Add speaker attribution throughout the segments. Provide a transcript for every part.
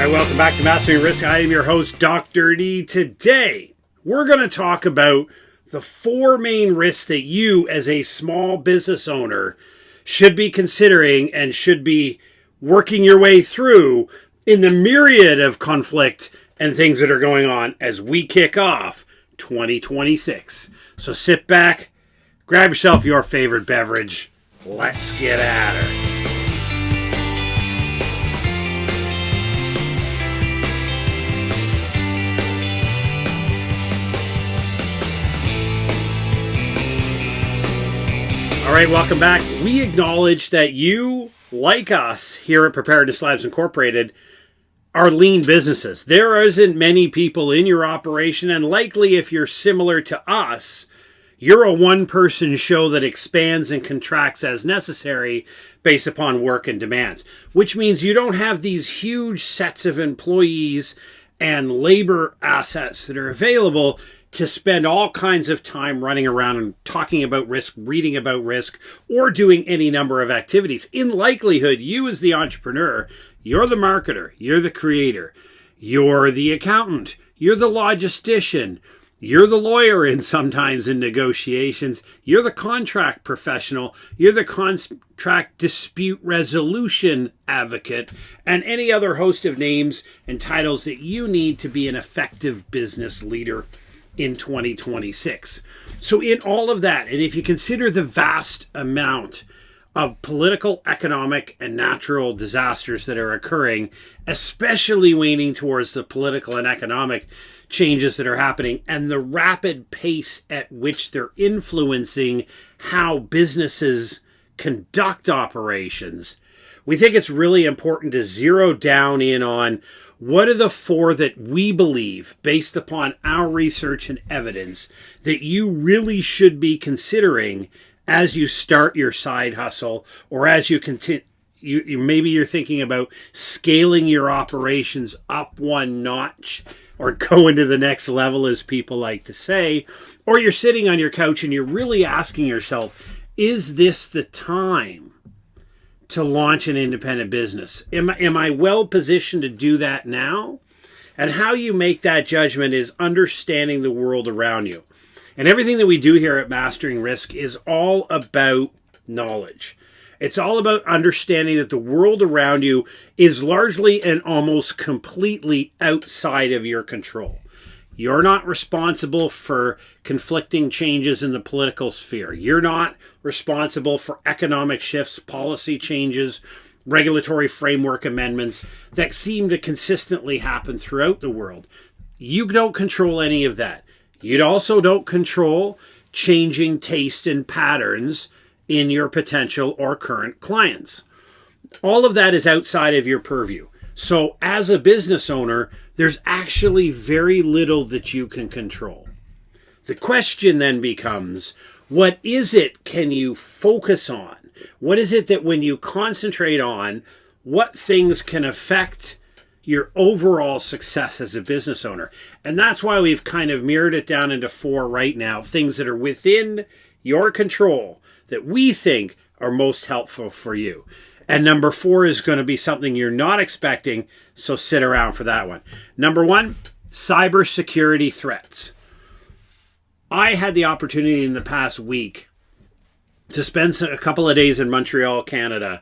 Speaker 1: All right, welcome back to Mastering Risk. I am your host, Dr. D. Today, we're going to talk about the 4 main risks that you, as a small business owner, should be considering and should be working your way through in the myriad of conflict and things that are going on as we kick off 2026. So sit back, grab yourself your favorite beverage. Let's get at her. All right, welcome back. We acknowledge that you, like us here at Preparedness Labs Incorporated, are lean businesses. There isn't many people in your operation, and likely if you're similar to us, you're a one-person show that expands and contracts as necessary based upon work and demands, which means you don't have these huge sets of employees and labor assets that are available to spend all kinds of time running around and talking about risk, reading about risk, or doing any number of activities. In likelihood, you as the entrepreneur, you're the marketer, you're the creator, you're the accountant, you're the logistician, you're the lawyer and sometimes in negotiations, you're the contract professional, you're the contract dispute resolution advocate, and any other host of names and titles that you need to be an effective business leader in 2026. So in all of that, and if you consider the vast amount of political, economic, and natural disasters that are occurring, especially leaning towards the political and economic changes that are happening and the rapid pace at which they're influencing how businesses conduct operations, we think it's really important to zero down in on what are the 4 that we believe, based upon our research and evidence, that you really should be considering as you start your side hustle, or as you continue. Maybe you're thinking about scaling your operations up one notch or going to the next level, as people like to say, or you're sitting on your couch and you're really asking yourself, is this the time to launch an independent business? Am I well positioned to do that now? And how you make that judgment is understanding the world around you. And everything that we do here at Mastering Risk is all about knowledge. It's all about understanding that the world around you is largely and almost completely outside of your control. You're not responsible for conflicting changes in the political sphere. You're not responsible for economic shifts, policy changes, regulatory framework amendments that seem to consistently happen throughout the world. You don't control any of that. You also don't control changing taste and patterns in your potential or current clients. All of that is outside of your purview. So as a business owner, there's actually very little that you can control. The question then becomes, what is it can you focus on? What is it that when you concentrate on, what things can affect your overall success as a business owner? And that's why we've kind of mirrored it down into 4 right now, things that are within your control that we think are most helpful for you. And number 4 is going to be something you're not expecting, so sit around for that one. Number 1, cybersecurity threats. I had the opportunity in the past week to spend a couple of days in Montreal, Canada,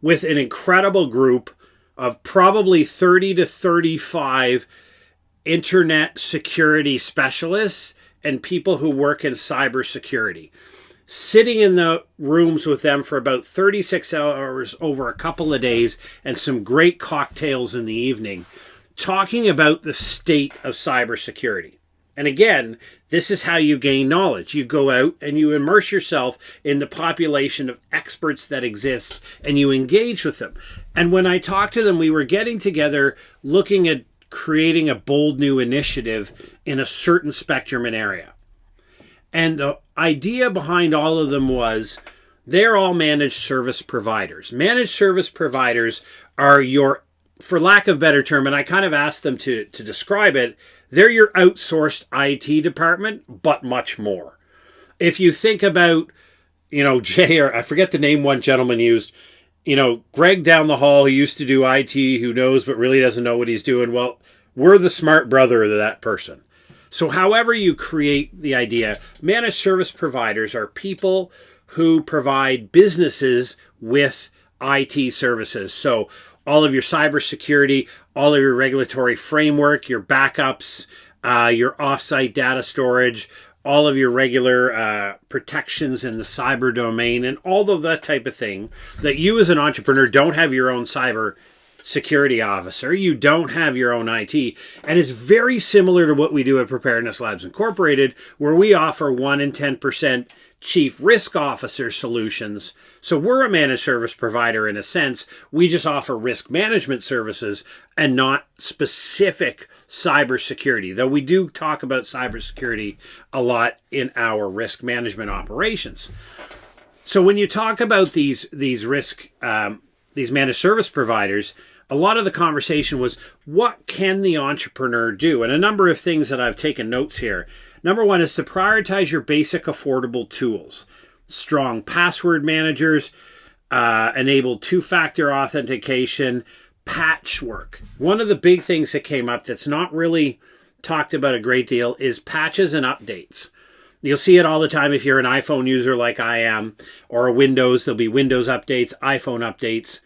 Speaker 1: with an incredible group of probably 30 to 35 internet security specialists and people who work in cybersecurity. Sitting in the rooms with them for about 36 hours over a couple of days and some great cocktails in the evening, talking about the state of cybersecurity. And again, this is how you gain knowledge. You go out and you immerse yourself in the population of experts that exist and you engage with them. And when I talked to them, we were getting together looking at creating a bold new initiative in a certain spectrum and area. And the idea behind all of them was they're all managed service providers. Managed service providers are your, for lack of a better term, and I kind of asked them to describe it, they're your outsourced IT department, but much more. If you think about, Jay, or I forget the name one gentleman used, Greg down the hall who used to do IT, who knows but really doesn't know what he's doing. Well, we're the smart brother of that person. So however you create the idea, managed service providers are people who provide businesses with IT services. So all of your cybersecurity, all of your regulatory framework, your backups, your offsite data storage, all of your regular protections in the cyber domain, and all of that type of thing that you as an entrepreneur don't have your own cyber security officer, you don't have your own IT, and it's very similar to what we do at Preparedness Labs Incorporated, where we offer 1 in 10% chief risk officer solutions. So we're a managed service provider in a sense. We just offer risk management services and not specific cybersecurity, though we do talk about cybersecurity a lot in our risk management operations. So when you talk about these managed service providers, a lot of the conversation was, what can the entrepreneur do? And a number of things that I've taken notes here. Number one is to prioritize your basic affordable tools. Strong password managers, enable two-factor authentication, patchwork. One of the big things that came up that's not really talked about a great deal is patches and updates. You'll see it all the time if you're an iPhone user like I am, or a Windows, there'll be Windows updates, iPhone updates.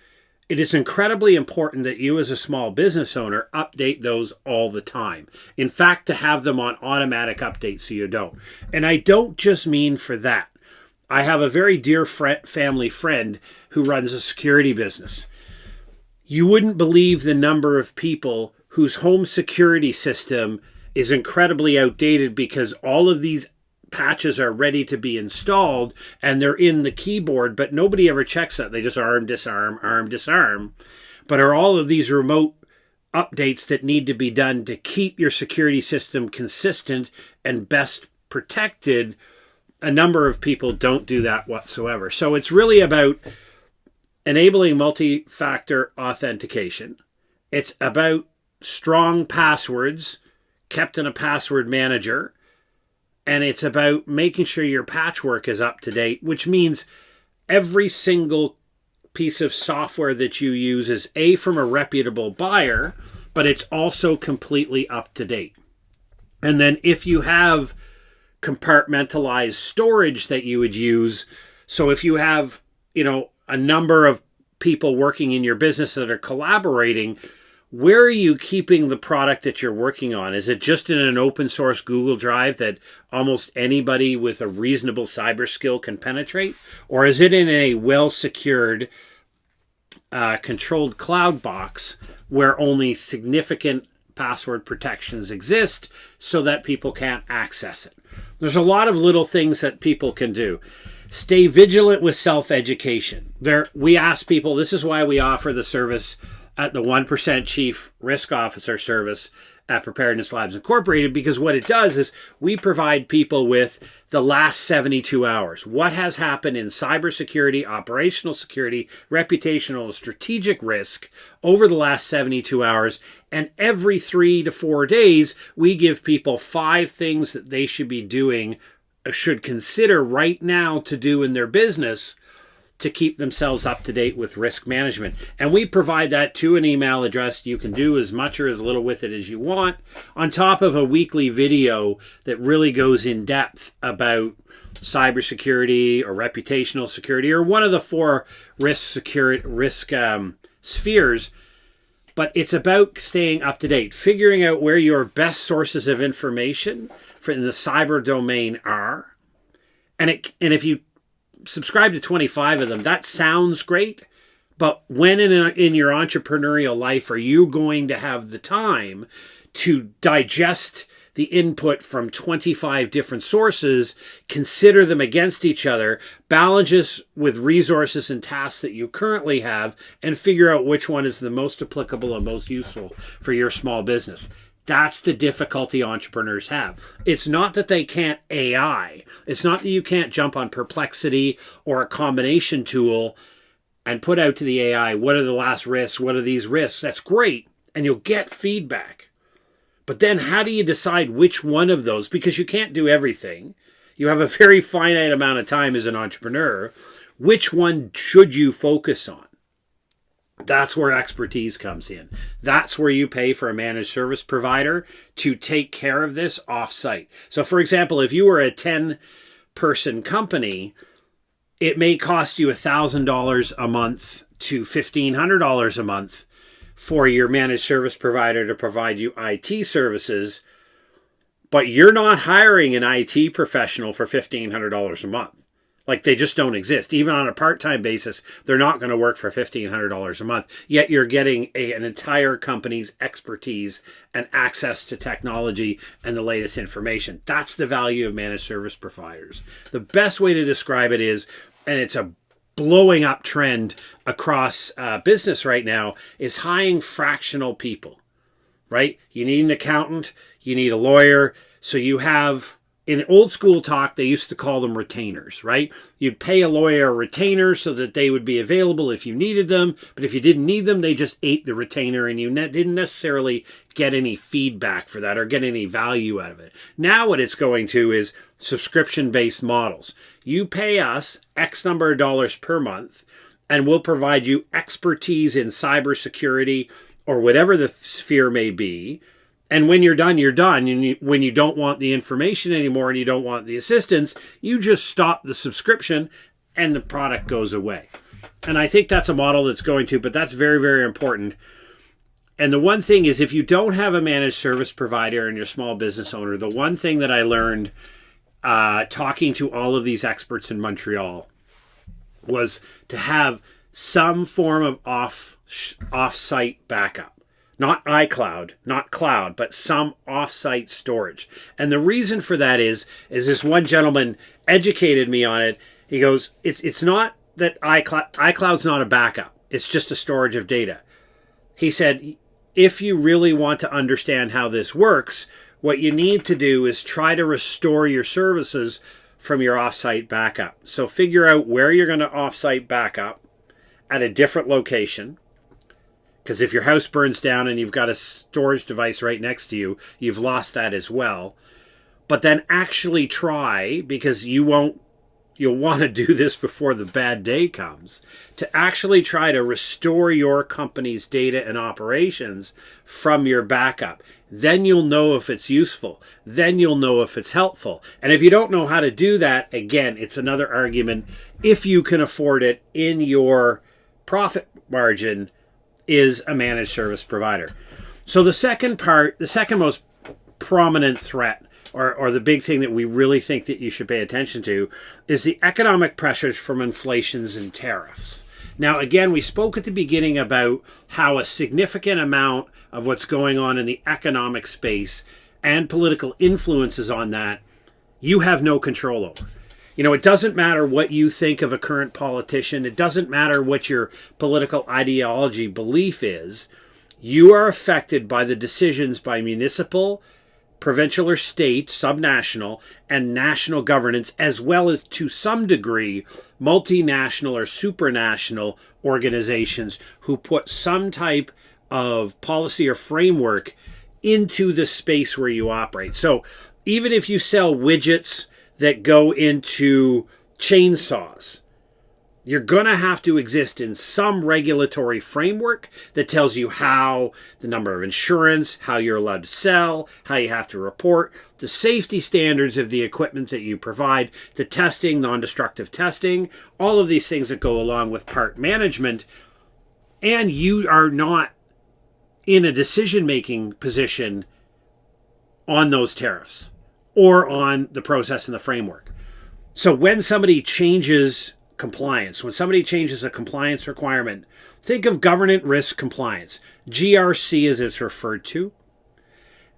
Speaker 1: It is incredibly important that you as a small business owner update those all the time. In fact, to have them on automatic updates so you don't. And I don't just mean for that. I have a very dear family friend who runs a security business. You wouldn't believe the number of people whose home security system is incredibly outdated because all of these patches are ready to be installed and they're in the keyboard, but nobody ever checks that. They just arm, disarm. But are all of these remote updates that need to be done to keep your security system consistent and best protected? A number of people don't do that whatsoever. So it's really about enabling multi-factor authentication. It's about strong passwords kept in a password manager. And it's about making sure your patchwork is up to date, which means every single piece of software that you use is from a reputable buyer, but it's also completely up to date. And then if you have compartmentalized storage that you would use, so if you have, a number of people working in your business that are collaborating, where are you keeping the product that you're working on? Is it just in an open source Google Drive that almost anybody with a reasonable cyber skill can penetrate? Or is it in a well-secured, controlled cloud box where only significant password protections exist so that people can't access it? There's a lot of little things that people can do. Stay vigilant with self-education. We ask people, this is why we offer the service at the 1% Chief Risk Officer service at Preparedness Labs Incorporated, because what it does is we provide people with the last 72 hours. What has happened in cybersecurity, operational security, reputational, strategic risk over the last 72 hours. And every 3 to 4 days, we give people 5 things that they should be doing, should consider right now to do in their business to keep themselves up to date with risk management. And we provide that to an email address. You can do as much or as little with it as you want, on top of a weekly video that really goes in depth about cybersecurity or reputational security or one of the 4 risk spheres. But it's about staying up to date, figuring out where your best sources of information in the cyber domain are. And if you subscribe to 25 of them, that sounds great, but when in your entrepreneurial life are you going to have the time to digest the input from 25 different sources, consider them against each other, balance with resources and tasks that you currently have, and figure out which one is the most applicable and most useful for your small business? That's the difficulty entrepreneurs have. It's not that they can't AI. It's not that you can't jump on Perplexity or a combination tool and put out to the AI, what are the last risks? What are these risks? That's great. And you'll get feedback. But then how do you decide which one of those? Because you can't do everything. You have a very finite amount of time as an entrepreneur. Which one should you focus on? That's where expertise comes in. That's where you pay for a managed service provider to take care of this off-site. So for example, if you were a 10-person company, it may cost you $1,000 a month to $1,500 a month for your managed service provider to provide you IT services, but you're not hiring an IT professional for $1,500 a month. Like, they just don't exist. Even on a part-time basis, they're not going to work for $1,500 a month. Yet you're getting an entire company's expertise and access to technology and the latest information. That's the value of managed service providers. The best way to describe it is, and it's a blowing up trend across business right now, is hiring fractional people, right? You need an accountant, you need a lawyer, so you have... In old school talk, they used to call them retainers, right? You'd pay a lawyer a retainer so that they would be available if you needed them. But if you didn't need them, they just ate the retainer and you didn't necessarily get any feedback for that or get any value out of it. Now what it's going to is subscription-based models. You pay us X number of dollars per month and we'll provide you expertise in cybersecurity or whatever the sphere may be. And when you're done, you're done. And when you don't want the information anymore and you don't want the assistance, you just stop the subscription and the product goes away. And I think that's a model that's going to, but that's very, very important. And the one thing is, if you don't have a managed service provider and you're a small business owner, the one thing that I learned talking to all of these experts in Montreal was to have some form of off-site backup. Not iCloud, not cloud, but some off-site storage. And the reason for that is this one gentleman educated me on it. He goes, it's not that iCloud's not a backup. It's just a storage of data. He said, if you really want to understand how this works, what you need to do is try to restore your services from your off-site backup. So figure out where you're going to off-site backup at a different location. Because if your house burns down and you've got a storage device right next to you, you've lost that as well. But then actually try, because you'll want to do this before the bad day comes, to actually try to restore your company's data and operations from your backup. Then you'll know if it's useful. Then you'll know if it's helpful. And if you don't know how to do that, again, it's another argument. If you can afford it in your profit margin, is a managed service provider. So the second most prominent threat, or the big thing that we really think that you should pay attention to, is the economic pressures from inflations and tariffs. Now, again, we spoke at the beginning about how a significant amount of what's going on in the economic space and political influences on that, you have no control over. You know, it doesn't matter what you think of a current politician. It doesn't matter what your political ideology belief is. You are affected by the decisions by municipal, provincial or state, subnational, and national governance, as well as, to some degree, multinational or supranational organizations who put some type of policy or framework into the space where you operate. So even if you sell widgets that go into chainsaws, you're going to have to exist in some regulatory framework that tells you how, the number of insurance, how you're allowed to sell, how you have to report, the safety standards of the equipment that you provide, the testing, non-destructive testing, all of these things that go along with part management. And you are not in a decision-making position on those tariffs or on the process and the framework. So when somebody changes compliance, when somebody changes a compliance requirement, think of governance risk compliance. GRC as it's referred to.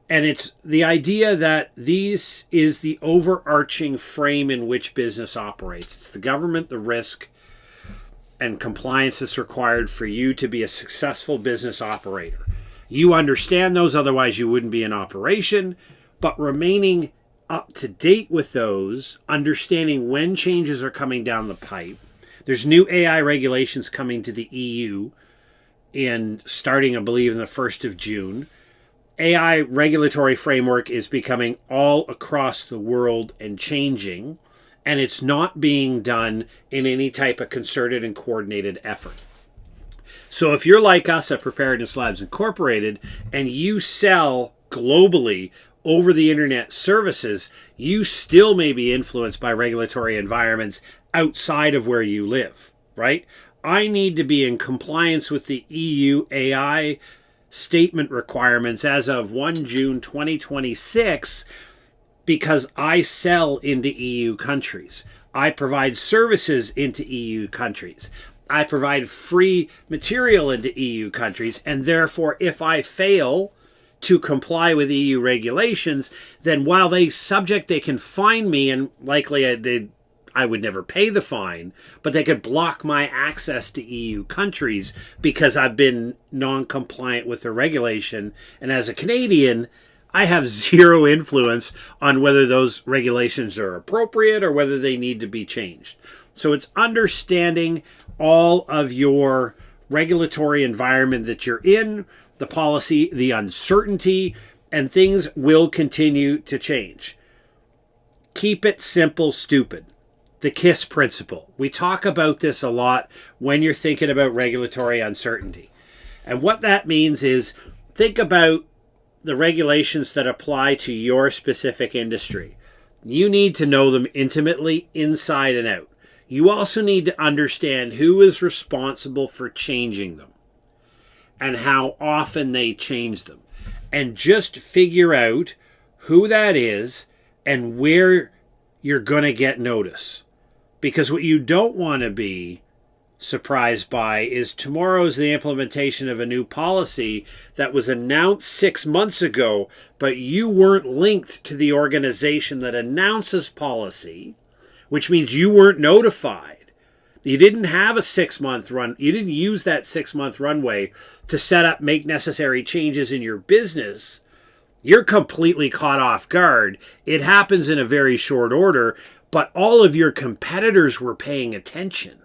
Speaker 1: And it's the idea that this is the overarching frame in which business operates. It's the government, the risk, and compliance that's required for you to be a successful business operator. You understand those, otherwise you wouldn't be in operation, but remaining up to date with those, understanding when changes are coming down the pipe. There's new AI regulations coming to the EU starting, I believe, in the 1st of June. AI regulatory framework is becoming all across the world and changing, and it's not being done in any type of concerted and coordinated effort. So if you're like us at Preparedness Labs Incorporated and you sell globally over the internet services, you still may be influenced by regulatory environments outside of where you live, right? I need to be in compliance with the EU AI statement requirements as of 1 June 2026 because I sell into EU countries. I provide services into EU countries. I provide free material into EU countries, and therefore if I fail to comply with EU regulations, then while they can fine me, and likely I would never pay the fine, but they could block my access to EU countries because I've been non-compliant with the regulation. And as a Canadian, I have zero influence on whether those regulations are appropriate or whether they need to be changed. So it's understanding all of your regulatory environment that you're in, the policy, the uncertainty, and things will continue to change. Keep it simple, stupid. The KISS principle. We talk about this a lot when you're thinking about regulatory uncertainty. And what that means is think about the regulations that apply to your specific industry. You need to know them intimately, inside and out. You also need to understand who is responsible for changing them and how often they change them. And just figure out who that is and where you're going to get notice. Because what you don't want to be surprised by is tomorrow's the implementation of a new policy that was announced 6 months ago, but you weren't linked to the organization that announces policy, which means you weren't notified. You didn't have a 6-month run. You didn't use that 6-month runway to set up, make necessary changes in your business. You're completely caught off guard. It happens in a very short order, but all of your competitors were paying attention.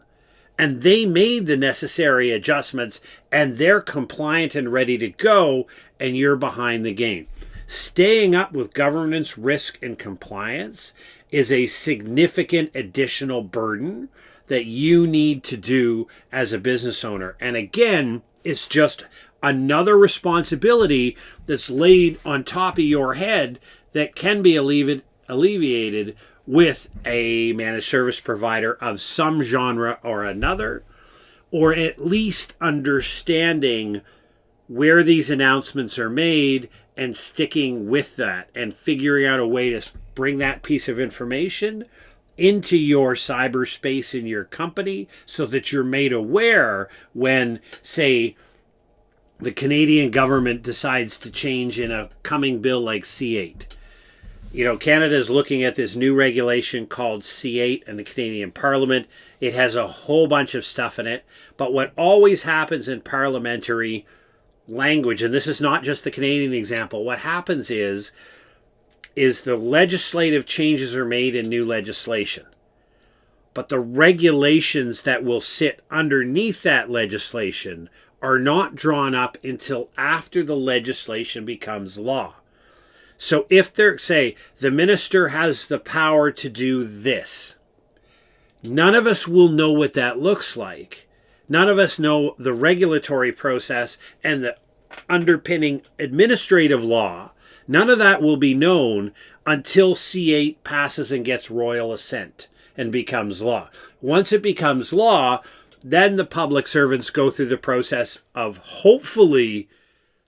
Speaker 1: And they made the necessary adjustments, and they're compliant and ready to go, and you're behind the game. Staying up with governance, risk, and compliance is a significant additional burden that you need to do as a business owner. And again, it's just another responsibility that's laid on top of your head that can be alleviated with a managed service provider of some genre or another, or at least understanding where these announcements are made and sticking with that and figuring out a way to bring that piece of information into your cyberspace in your company so that you're made aware when, say, the Canadian government decides to change in a coming bill like C8. You know, Canada is looking at this new regulation called C8 in the Canadian Parliament. It has a whole bunch of stuff in it. But what always happens in parliamentary language, and this is not just the Canadian example, what happens is the legislative changes are made in new legislation. But the regulations that will sit underneath that legislation are not drawn up until after the legislation becomes law. So if they're, say, the minister has the power to do this, none of us will know what that looks like. None of us know the regulatory process and the underpinning administrative law. None of that will be known until C8 passes and gets royal assent and becomes law. Once it becomes law, then the public servants go through the process of hopefully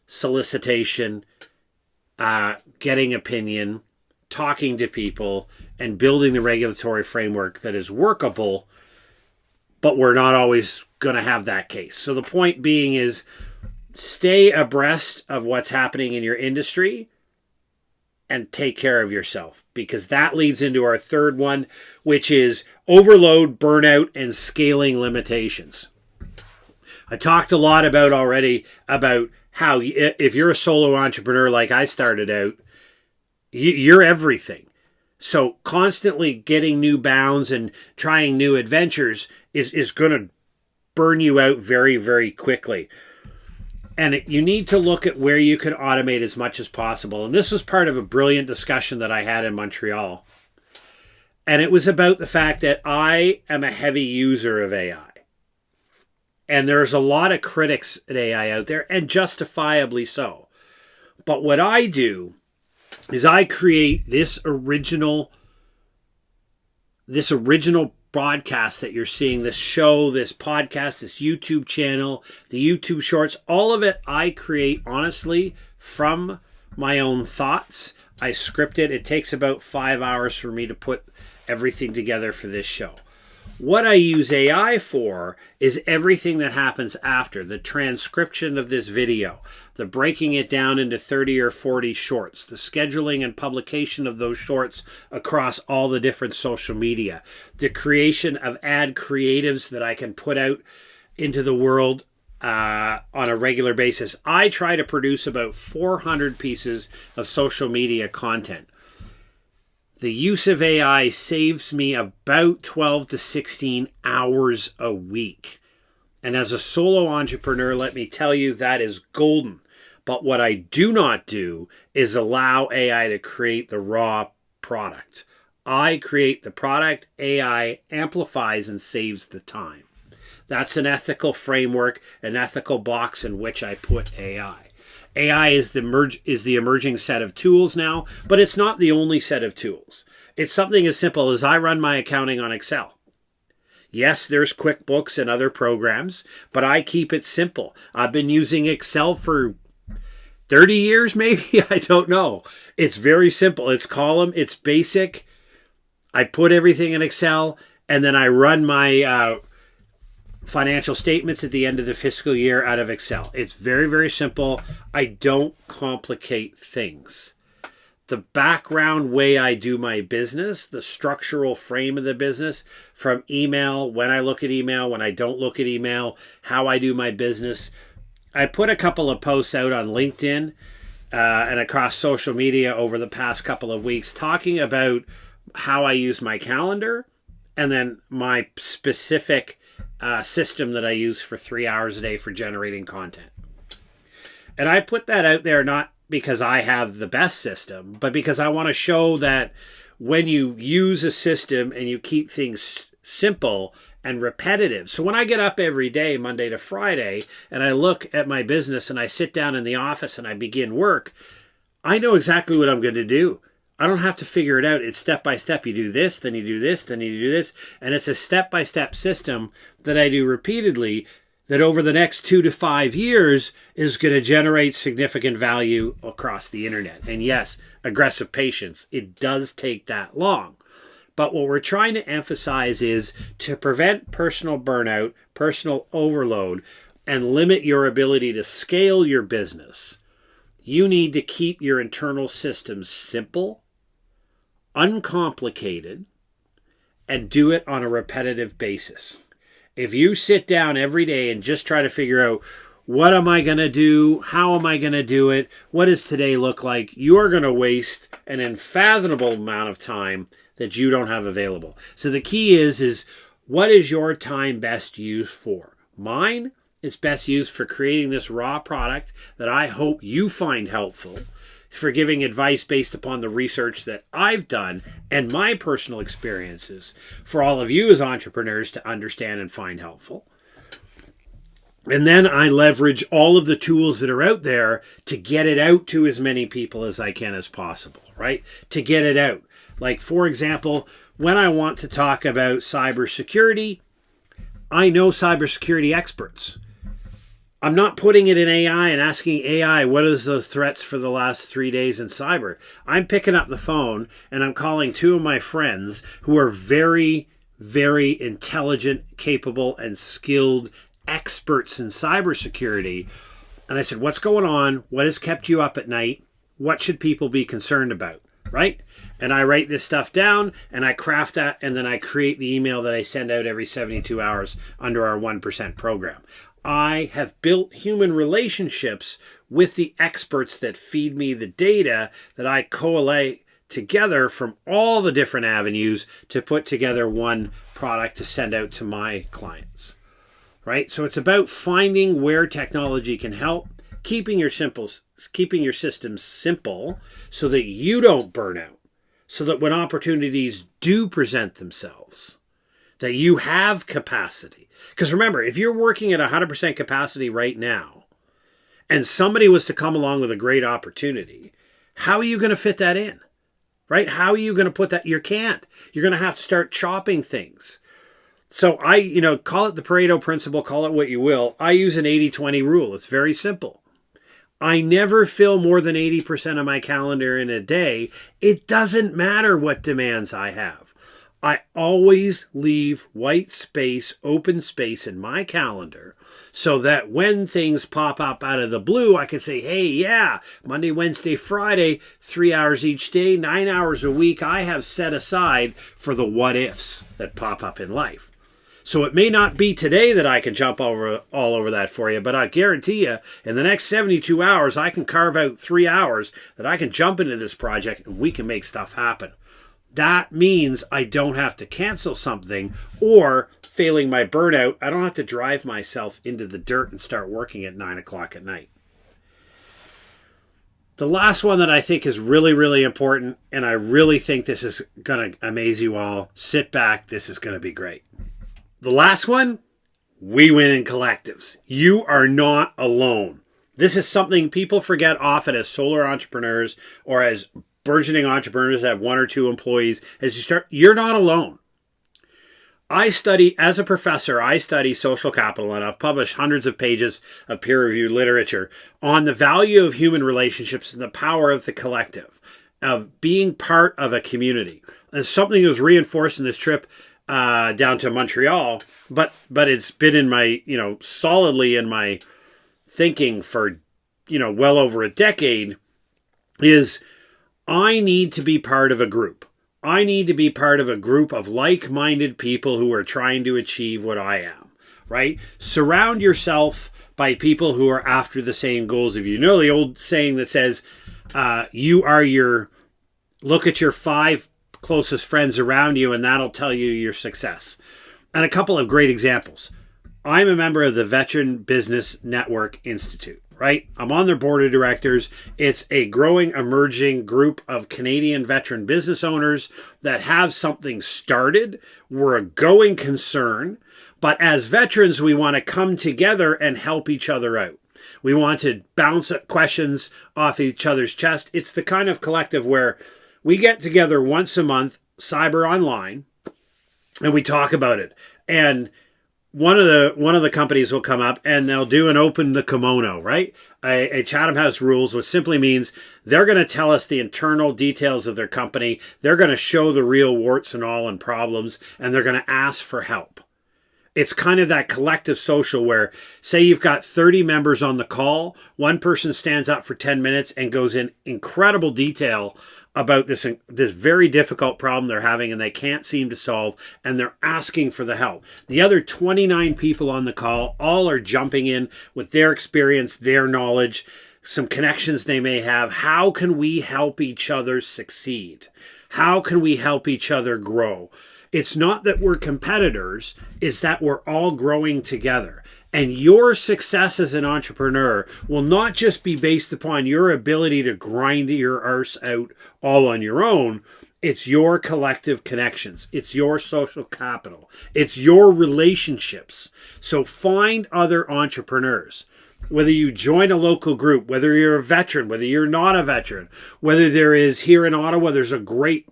Speaker 1: solicitation, getting opinion, talking to people, and building the regulatory framework that is workable, but we're not always going to have that case. So the point being is stay abreast of what's happening in your industry and take care of yourself, because that leads into our third one, which is overload, burnout, and scaling limitations. I talked a lot already about how if you're a solo entrepreneur like I started out, you're everything. So constantly getting new bounds and trying new adventures is going to burn you out very, very quickly. And you need to look at where you can automate as much as possible. And this was part of a brilliant discussion that I had in Montreal. And it was about the fact that I am a heavy user of AI. And there's a lot of critics at AI out there, and justifiably so. But what I do is I create this original broadcast that you're seeing, this show, this podcast, this YouTube channel, the YouTube shorts, all of it I create honestly from my own thoughts. I script it. It takes about 5 hours for me to put everything together for this show. What I use AI for is everything that happens after, the transcription of this video, the breaking it down into 30 or 40 shorts, the scheduling and publication of those shorts across all the different social media, the creation of ad creatives that I can put out into the world on a regular basis. I try to produce about 400 pieces of social media content. The use of AI saves me about 12 to 16 hours a week. And as a solo entrepreneur, let me tell you, that is golden. But what I do not do is allow AI to create the raw product. I create the product, AI amplifies and saves the time. That's an ethical framework, an ethical box in which I put AI. AI is the emerging set of tools now, but it's not the only set of tools. It's something as simple as I run my accounting on Excel. Yes, there's QuickBooks and other programs, but I keep it simple. I've been using Excel for 30 years, maybe? I don't know. It's very simple. It's column, it's basic. I put everything in Excel, and then I run my financial statements at the end of the fiscal year out of Excel. It's very, very simple. I don't complicate things. The background way I do my business, the structural frame of the business, from email, when I look at email, when I don't look at email, how I do my business. I put a couple of posts out on LinkedIn and across social media over the past couple of weeks talking about how I use my calendar and then my specific system that I use for 3 hours a day for generating content. And I put that out there not because I have the best system, but because I want to show that when you use a system and you keep things simple and repetitive. So when I get up every day, Monday to Friday, and I look at my business and I sit down in the office and I begin work, I know exactly what I'm going to do. I don't have to figure it out. It's step by step. You do this, then you do this, then you do this. And it's a step-by-step system that I do repeatedly that over the next 2 to 5 years is going to generate significant value across the internet. And yes, aggressive patience. It does take that long. But what we're trying to emphasize is to prevent personal burnout, personal overload, and limit your ability to scale your business. You need to keep your internal systems simple, uncomplicated, and do it on a repetitive basis. If you sit down every day and just try to figure out what am I going to do, how am I going to do it, what does today look like, you are going to waste an unfathomable amount of time that you don't have available. So the key is what is your time best used for? Mine, it's best used for creating this raw product that I hope you find helpful, for giving advice based upon the research that I've done and my personal experiences for all of you as entrepreneurs to understand and find helpful. And then I leverage all of the tools that are out there to get it out to as many people as I can as possible, right? To get it out. Like, for example, when I want to talk about cybersecurity, I know cybersecurity experts. I'm not putting it in AI and asking AI, what is the threats for the last 3 days in cyber? I'm picking up the phone and I'm calling 2 of my friends who are very, very intelligent, capable, and skilled experts in cybersecurity. And I said, what's going on? What has kept you up at night? What should people be concerned about? Right? And I write this stuff down and I craft that, and then I create the email that I send out every 72 hours under our 1% program. I have built human relationships with the experts that feed me the data that I collate together from all the different avenues to put together one product to send out to my clients. Right? So it's about finding where technology can help, keeping your systems simple so that you don't burn out, so that when opportunities do present themselves, that you have capacity. Because remember, if you're working at 100% capacity right now, and somebody was to come along with a great opportunity, how are you going to fit that in? Right? How are you going to put that? You can't. You're going to have to start chopping things. So call it the Pareto principle, call it what you will. I use an 80-20 rule. It's very simple. I never fill more than 80% of my calendar in a day. It doesn't matter what demands I have. I always leave white space, open space in my calendar so that when things pop up out of the blue, I can say, hey, yeah, Monday, Wednesday, Friday, 3 hours each day, 9 hours a week, I have set aside for the what ifs that pop up in life. So it may not be today that I can jump all over that for you, but I guarantee you in the next 72 hours, I can carve out 3 hours that I can jump into this project and we can make stuff happen. That means I don't have to cancel something, or failing my burnout, I don't have to drive myself into the dirt and start working at 9 o'clock at night. The last one that I think is really, really important, and I really think this is going to amaze you all. Sit back. This is going to be great. The last one, we win in collectives. You are not alone. This is something people forget often as solar entrepreneurs or as burgeoning entrepreneurs that have 1 or 2 employees. You're not alone. As a professor, I study social capital, and I've published hundreds of pages of peer-reviewed literature on the value of human relationships and the power of the collective, of being part of a community. And something that was reinforced in this trip down to Montreal, but it's been in my, solidly in my thinking for, well over a decade, is I need to be part of a group. I need to be part of a group of like-minded people who are trying to achieve what I am, right? Surround yourself by people who are after the same goals of you. You know the old saying that says, look at your 5 closest friends around you, and that'll tell you your success. And a couple of great examples. I'm a member of the Veteran Business Network Institute, right? I'm on their board of directors. It's a growing, emerging group of Canadian veteran business owners that have something started. We're a going concern, but as veterans, we want to come together and help each other out. We want to bounce questions off each other's chest. It's the kind of collective where we get together once a month, cyber online, and we talk about it. And one of the companies will come up and they'll do an open the kimono, right? A Chatham House rules, which simply means they're going to tell us the internal details of their company. They're going to show the real warts and all and problems, and they're going to ask for help. It's kind of that collective social where, say you've got 30 members on the call, one person stands up for 10 minutes and goes in incredible detail about this very difficult problem they're having and they can't seem to solve, and they're asking for the help. The other 29 people on the call all are jumping in with their experience, their knowledge, some connections they may have. How can we help each other succeed? How can we help each other grow? It's not that we're competitors, it's that we're all growing together. And your success as an entrepreneur will not just be based upon your ability to grind your arse out all on your own. It's your collective connections. It's your social capital. It's your relationships. So find other entrepreneurs. Whether you join a local group, whether you're a veteran, whether you're not a veteran, whether there is here in Ottawa, there's a great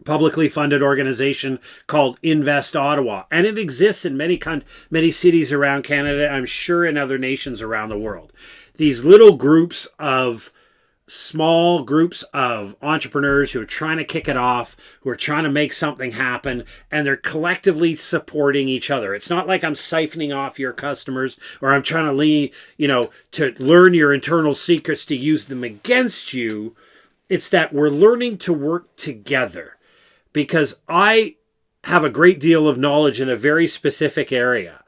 Speaker 1: publicly funded organization called Invest Ottawa, and it exists in many cities around Canada, I'm sure in other nations around the world. These little groups of small groups of entrepreneurs who are trying to kick it off, who are trying to make something happen, and they're collectively supporting each other. It's not like I'm siphoning off your customers or I'm trying to learn your internal secrets to use them against you. It's that we're learning to work together. Because I have a great deal of knowledge in a very specific area,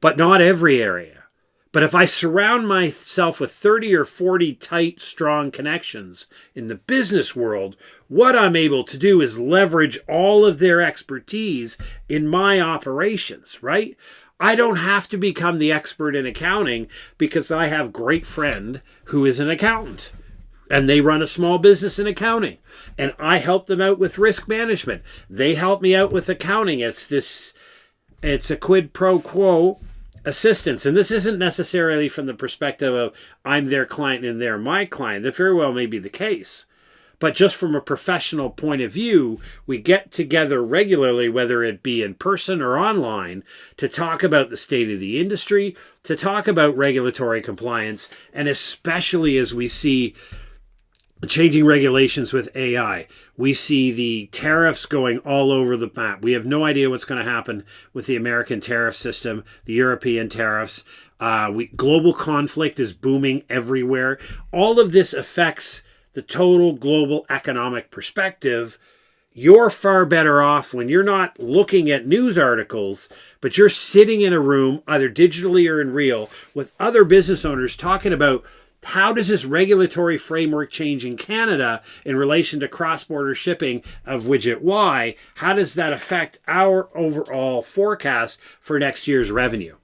Speaker 1: but not every area. But if I surround myself with 30 or 40 tight, strong connections in the business world, what I'm able to do is leverage all of their expertise in my operations, right? I don't have to become the expert in accounting because I have a great friend who is an accountant. and they run a small business in accounting, and I help them out with risk management. They help me out with accounting. It's a quid pro quo assistance. And this isn't necessarily from the perspective of I'm their client and they're my client. That very well may be the case. But just from a professional point of view, we get together regularly, whether it be in person or online, to talk about the state of the industry, to talk about regulatory compliance, and especially as we see changing regulations with AI. We see the tariffs going all over the map. We have no idea what's going to happen with the American tariff system, the European tariffs. Global conflict is booming everywhere. All of this affects the total global economic perspective. You're far better off when you're not looking at news articles, but you're sitting in a room, either digitally or in real, with other business owners talking about how does this regulatory framework change in Canada in relation to cross-border shipping of widget Y? How does that affect our overall forecast for next year's revenue?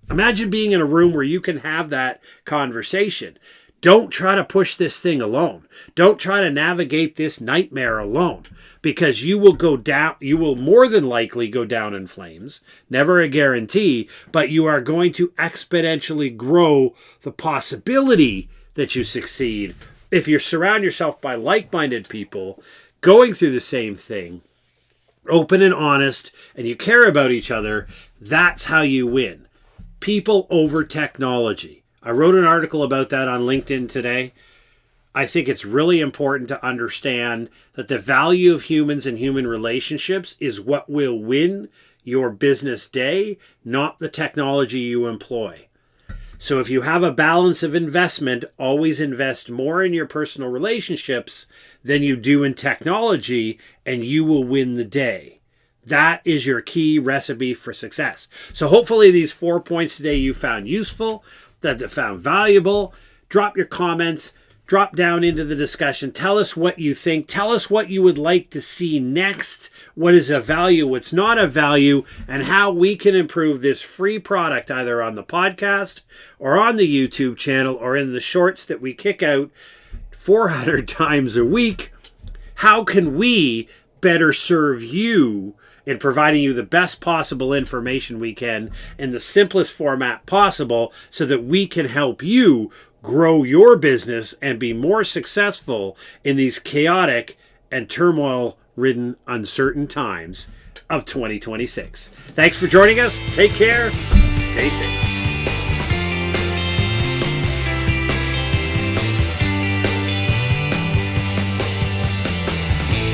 Speaker 1: Imagine being in a room where you can have that conversation. Don't try to push this thing alone. Don't try to navigate this nightmare alone, because you will go down. You will more than likely go down in flames. Never a guarantee, but you are going to exponentially grow the possibility that you succeed if you surround yourself by like-minded people going through the same thing, open and honest, and you care about each other. That's how you win. People over technology. I wrote an article about that on LinkedIn today. I think it's really important to understand that the value of humans and human relationships is what will win your business day, not the technology you employ. So if you have a balance of investment, always invest more in your personal relationships than you do in technology, and you will win the day. That is your key recipe for success. So hopefully these 4 points today you found useful, that you found valuable. Drop your comments. Drop down into the discussion. Tell us what you think. Tell us what you would like to see next. What is a value, what's not a value, and how we can improve this free product either on the podcast or on the YouTube channel or in the shorts that we kick out 400 times a week. How can we better serve you in providing you the best possible information we can in the simplest format possible so that we can help you grow your business and be more successful in these chaotic and turmoil-ridden, uncertain times of 2026. Thanks for joining us. Take care. Stay safe.